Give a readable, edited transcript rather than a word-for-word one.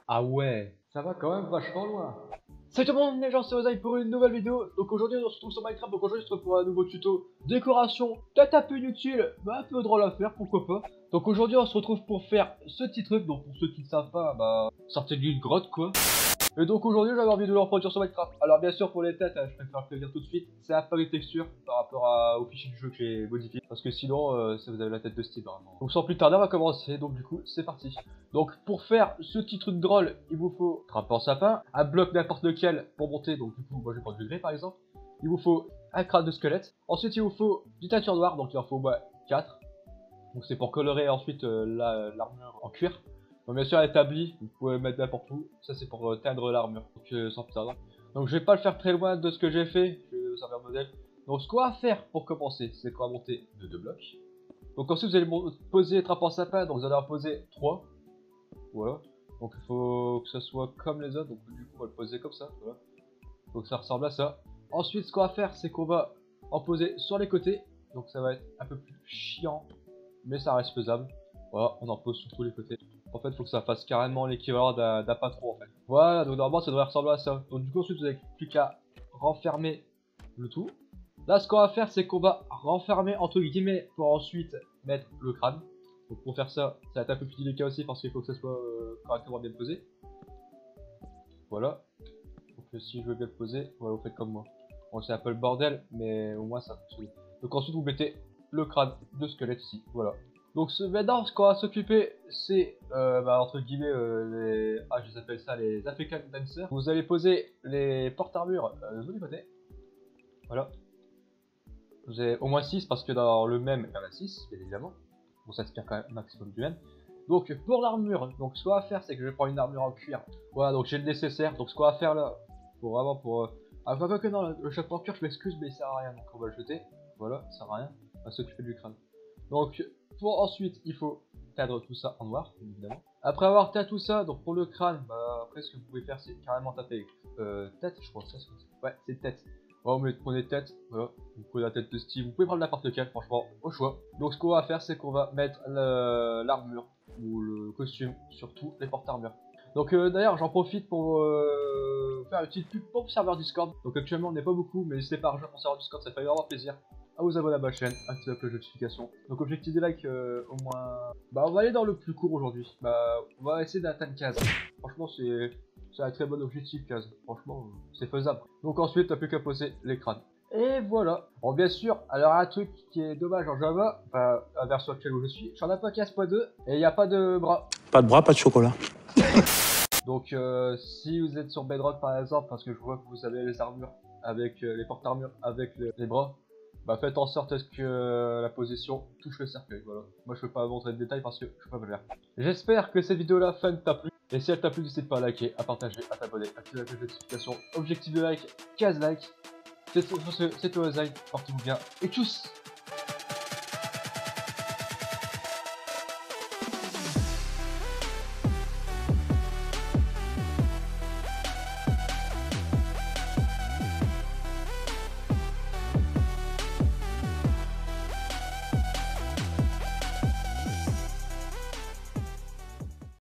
Ah ouais, ça va quand même vachement loin. Salut tout le monde, les gens, c'est Ozai pour une nouvelle vidéo. Donc aujourd'hui on se retrouve sur Minecraft, donc aujourd'hui on se retrouve pour un nouveau tuto décoration, peut-être un peu inutile, mais un peu drôle à faire, pourquoi pas. Donc aujourd'hui on se retrouve pour faire ce petit truc, donc pour ceux qui ne savent pas, bah sortez d'une grotte quoi. Et donc aujourd'hui j'avais envie de le reproduire sur Minecraft. Alors bien sûr pour les têtes, je préfère le prévenir tout de suite, c'est un peu les textures par rapport au fichier du jeu que j'ai modifié. Parce que sinon ça vous avez la tête de Steve vraiment. Donc sans plus tarder on va commencer, donc du coup c'est parti. Donc pour faire ce petit truc drôle, il vous faut un en sapin, un bloc n'importe lequel pour monter, donc du coup moi je vais prendre du grès par exemple. Il vous faut un crâne de squelette. Ensuite il vous faut du teinture noire, donc il en faut 4. Donc c'est pour colorer ensuite l'armure en cuir. Donc bien sûr établi, vous pouvez mettre n'importe où, ça c'est pour teindre l'armure, donc sans plus tarder. Donc je vais pas le faire très loin de ce que j'ai fait, je vais vous servir de modèle. Donc ce qu'on va faire pour commencer, c'est qu'on va monter de 2 blocs. Donc ensuite vous allez poser les trappes en sapin, donc vous allez en poser 3. Voilà. Donc il faut que ça soit comme les autres, donc du coup on va le poser comme ça, voilà. Donc ça ressemble à ça. Ensuite ce qu'on va faire, c'est qu'on va en poser sur les côtés, donc ça va être un peu plus chiant, mais ça reste faisable. Voilà, on en pose sur tous les côtés. En fait, il faut que ça fasse carrément l'équivalent d'un patron en fait. Voilà, donc normalement ça devrait ressembler à ça. Donc du coup ensuite vous n'avez plus qu'à renfermer le tout. Là ce qu'on va faire c'est qu'on va renfermer entre guillemets pour ensuite mettre le crâne. Donc pour faire ça, ça va être un peu plus délicat aussi parce qu'il faut que ça soit correctement bien posé. Voilà. Donc si je veux bien le poser, voilà, vous faites comme moi. Bon c'est un peu le bordel, mais au moins ça fonctionne. Donc ensuite vous mettez le crâne de squelette ici, voilà. Donc maintenant, ce qu'on va s'occuper, c'est entre guillemets je les appelle ça les African Dancers. Vous allez poser les porte-armures de tous les côtés. Voilà. Vous avez au moins 6 parce que dans le même, il y en a 6, bien évidemment. Bon, ça tient quand même un maximum du même. Donc pour l'armure, donc ce qu'on va faire, c'est que je vais prendre une armure en cuir. Voilà, donc j'ai le nécessaire. Donc ce qu'on va faire là, pour vraiment pour... Ah, pas que non, le chapeau en cuir, je m'excuse, mais il sert à rien. Donc on va le jeter. Voilà, ça sert à rien. On va s'occuper du crâne. Donc pour ensuite, il faut teindre tout ça en noir, évidemment. Après avoir teint tout ça, donc pour le crâne, après ce que vous pouvez faire, c'est carrément taper tête, je crois que ça c'est... Ouais, c'est tête. Voilà, vous prenez tête, voilà, vous prenez la tête de Steve, vous pouvez prendre n'importe lequel, franchement, au choix. Donc ce qu'on va faire, c'est qu'on va mettre l'armure, ou le costume, sur tous les porte-armures. Donc d'ailleurs, j'en profite pour faire une petite pub pour le serveur Discord. Donc actuellement, on n'est pas beaucoup, mais n'hésitez pas à rejoindre mon serveur Discord, ça fait vraiment plaisir. À vous abonner à ma chaîne, activez la cloche de notification. Donc objectif des likes, au moins... on va aller dans le plus court aujourd'hui. On va essayer d'atteindre 15. Franchement, c'est un très bon objectif 15, franchement c'est faisable. Donc ensuite t'as plus qu'à poser les crânes. Et voilà. Bon bien sûr, alors un truc qui est dommage en Java, la version actuelle où je suis, j'en ai pas 15.2 et il n'y a pas de bras. Pas de bras, pas de chocolat. Donc si vous êtes sur Bedrock par exemple, parce que je vois que vous avez les armures avec les porte-armures avec les bras, faites en sorte que la position touche le cercueil, voilà. Moi je peux pas montrer de détails parce que je peux pas le faire. J'espère que cette vidéo là fun t'a plu. Et si elle t'a plu, n'hésite pas à liker, à partager, à t'abonner, à activer la cloche de notification. Objectif de like, 15 likes. C'est tout, c'est toi Zai, portez-vous bien et tchuss.